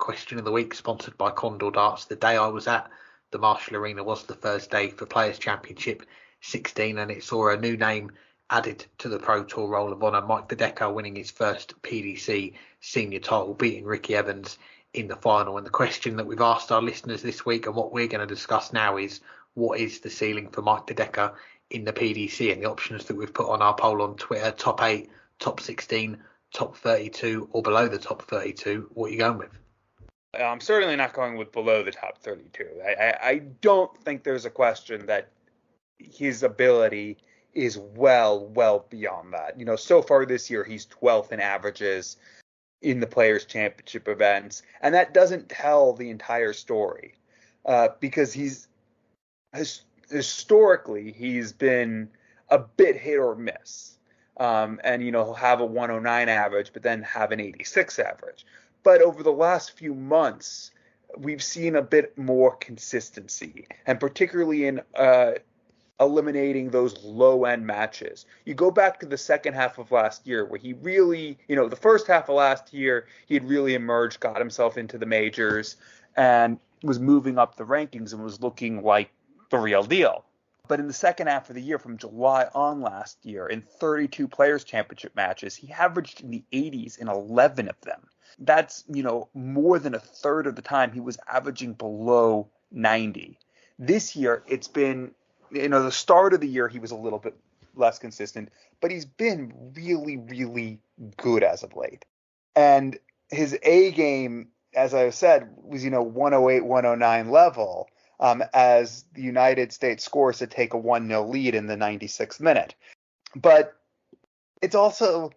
question of the week, sponsored by Condor Darts. The day I was at the Marshall Arena was the Thursday for Players Championship 16, and it saw a new name added to the Pro Tour Roll of Honour. Mike Dedeker winning his first PDC senior title, beating Ricky Evans in the final. And the question that we've asked our listeners this week, and what we're going to discuss now, is what is the ceiling for Mike Dedeker in the PDC? And the options that we've put on our poll on Twitter: top 8, top 16, top 32, or below the top 32. What are you going with? I'm certainly not going with below the top 32. I don't think there's a question that his ability is well beyond that. So far this year, he's 12th in averages in the Players' Championship events, and that doesn't tell the entire story, because historically he's been a bit hit or miss. And he'll have a 109 average, but then have an 86 average. But over the last few months, we've seen a bit more consistency, and particularly in eliminating those low-end matches. You go back to the second half of last year, where he really, the first half of last year, he had really emerged, got himself into the majors, and was moving up the rankings and was looking like the real deal. But in the second half of the year, from July on last year, in 32 Players' Championship matches, he averaged in the 80s in 11 of them. That's, more than a third of the time he was averaging below 90. This year, it's been, the start of the year, he was a little bit less consistent, but he's been really good as of late. And his A game, as I said, was, 108, 109 level. As the United States scores to take a 1-0 lead in the 96th minute. But it still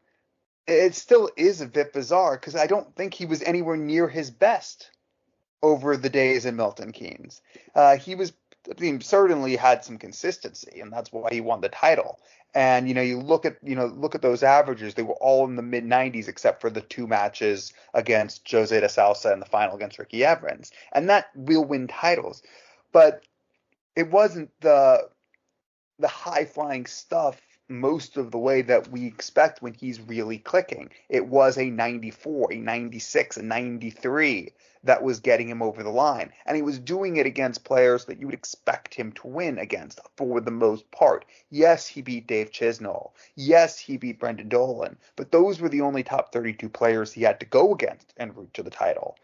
is a bit bizarre, because I don't think he was anywhere near his best over the days in Milton Keynes. He certainly had some consistency, and that's why he won the title. And, you look at those averages, they were all in the mid 90s, except for the two matches against Jose de Sousa and the final against Ricky Evans. And that will win titles. But it wasn't the high-flying stuff most of the way that we expect when he's really clicking. It was a 94, a 96, a 93 that was getting him over the line. And he was doing it against players that you would expect him to win against for the most part. Yes, he beat Dave Chisnall. Yes, he beat Brendan Dolan. But those were the only top 32 players he had to go against en route to the title.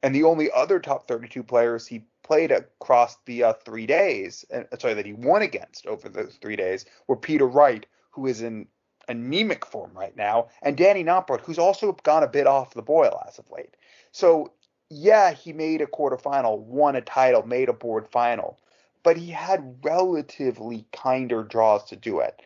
And the only other top 32 players he played across the 3 days, that he won against over those 3 days, were Peter Wright, who is in anemic form right now, and Danny Noppert, who's also gone a bit off the boil as of late. So, yeah, he made a quarterfinal, won a title, made a board final, but he had relatively kinder draws to do it.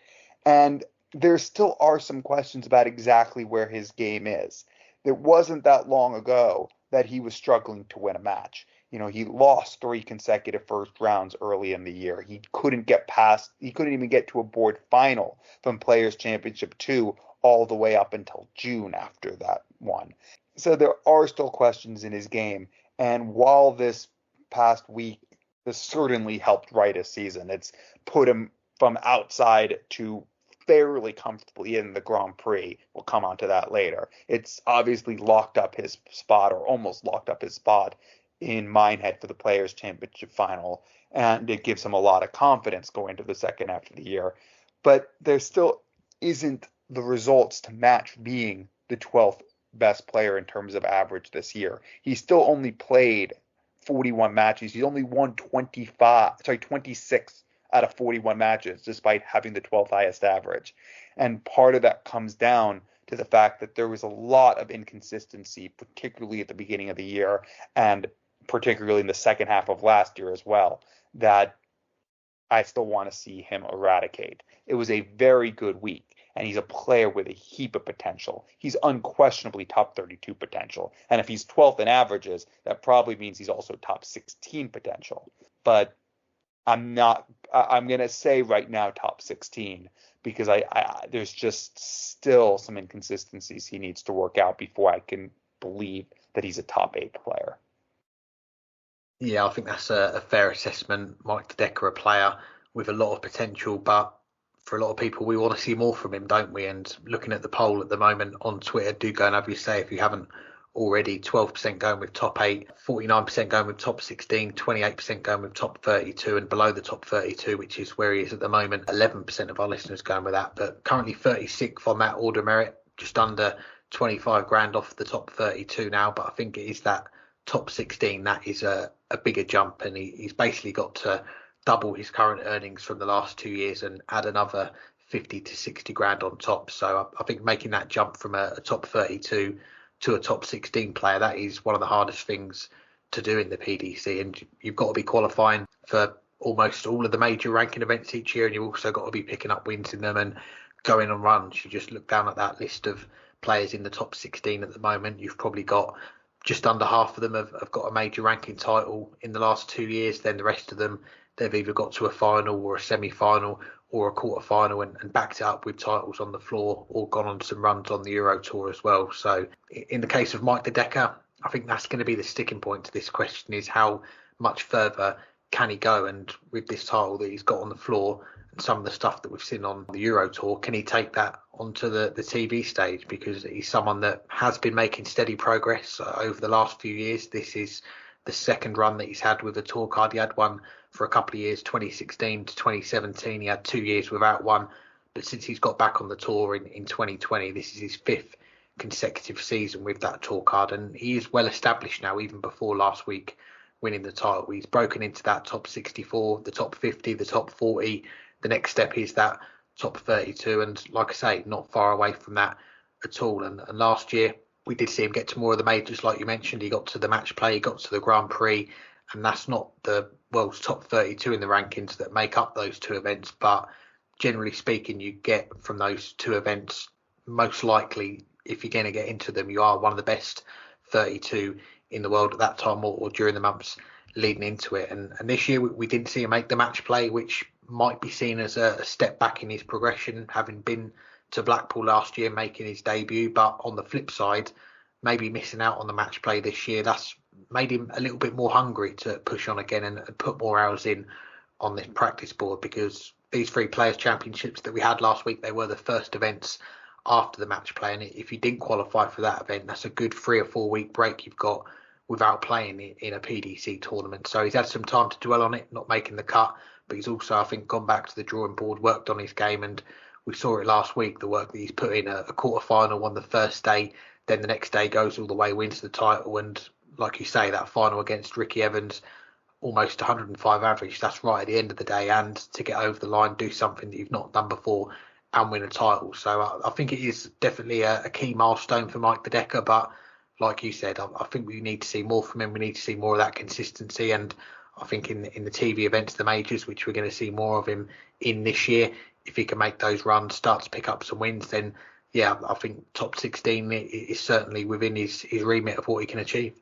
And there still are some questions about exactly where his game is. It wasn't that long ago that he was struggling to win a match. He lost 3 consecutive first rounds early in the year. He couldn't even get to a board final from Players Championship 2 all the way up until June after that one. So there are still questions in his game. And while this past week, this certainly helped write his season, it's put him from outside to fairly comfortably in the Grand Prix. We'll come on to that later. It's obviously locked up his spot, or almost locked up his spot, in Minehead for the Players' Championship final, and it gives him a lot of confidence going to the second half of the year. But there still isn't the results to match being the 12th best player in terms of average this year. He still only played 41 matches. He's only won 26 out of 41 matches, despite having the 12th highest average. And part of that comes down to the fact that there was a lot of inconsistency, particularly at the beginning of the year, and particularly in the second half of last year as well, that I still want to see him eradicate. It was a very good week, and he's a player with a heap of potential. He's unquestionably top 32 potential. And if he's 12th in averages, that probably means he's also top 16 potential. But I'm going to say right now top 16, because there's just still some inconsistencies he needs to work out before I can believe that he's a top 8 player. Yeah, I think that's a fair assessment. Mike Dedeker, a player with a lot of potential, but for a lot of people, we want to see more from him, don't we? And looking at the poll at the moment on Twitter, do go and have your say if you haven't already, 12% going with top 8, 49% going with top 16, 28% going with top 32, and below the top 32, which is where he is at the moment, 11% of our listeners going with that. But currently 36th on that order merit, just under 25 grand off the top 32 now. But I think it is that top 16 that is a bigger jump, and he's basically got to double his current earnings from the last 2 years and add another 50 to 60 grand on top. So I think making that jump from a top 32 to a top 16 player, that is one of the hardest things to do in the PDC, and you've got to be qualifying for almost all of the major ranking events each year, and you've also got to be picking up wins in them and going on runs. You just look down at that list of players in the top 16 at the moment, you've probably got just under half of them have got a major ranking title in the last 2 years. Then the rest of them, they've either got to a final or a semi-final or a quarter-final and backed it up with titles on the floor, or gone on some runs on the Euro Tour as well. So in the case of Mike the Decker, I think that's going to be the sticking point to this question, is how much further can he go? And with this title that he's got on the floor and some of the stuff that we've seen on the Euro Tour, can he take that onto the TV stage? Because he's someone that has been making steady progress over the last few years. This is the second run that he's had with a tour card. He had one for a couple of years, 2016 to 2017. He had 2 years without one. But since he's got back on the tour in 2020, this is his 5th consecutive season with that tour card. And he is well established now, even before last week winning the title. He's broken into that top 64, the top 50, the top 40. The next step is that top 32. And like I say, not far away from that at all. And last year, we did see him get to more of the majors, like you mentioned. He got to the match play, he got to the Grand Prix, and that's not the world's top 32 in the rankings that make up those two events. But generally speaking, you get from those two events, most likely, if you're going to get into them, you are one of the best 32 in the world at that time, or during the months leading into it. And this year, we didn't see him make the match play, which might be seen as a step back in his progression, having been to Blackpool last year, making his debut. But on the flip side, maybe missing out on the match play this year, that's made him a little bit more hungry to push on again and put more hours in on this practice board, because these 3 Players' Championships that we had last week, they were the first events after the match play. And if you didn't qualify for that event, that's a good 3 or 4 week break you've got without playing in a PDC tournament. So he's had some time to dwell on it, not making the cut, but he's also, I think, gone back to the drawing board, worked on his game, and we saw it last week, the work that he's put in. A quarter-final on the first day, then the next day goes all the way, wins the title, and like you say, that final against Ricky Evans, almost 105 average, that's right at the end of the day, and to get over the line, do something that you've not done before and win a title. So I think it is definitely a key milestone for Mike the Decker, but like you said, I think we need to see more from him. We need to see more of that consistency, and I think in the TV events, the majors, which we're going to see more of him in this year, if he can make those runs, start to pick up some wins, then yeah, I think top 16 is certainly within his remit of what he can achieve.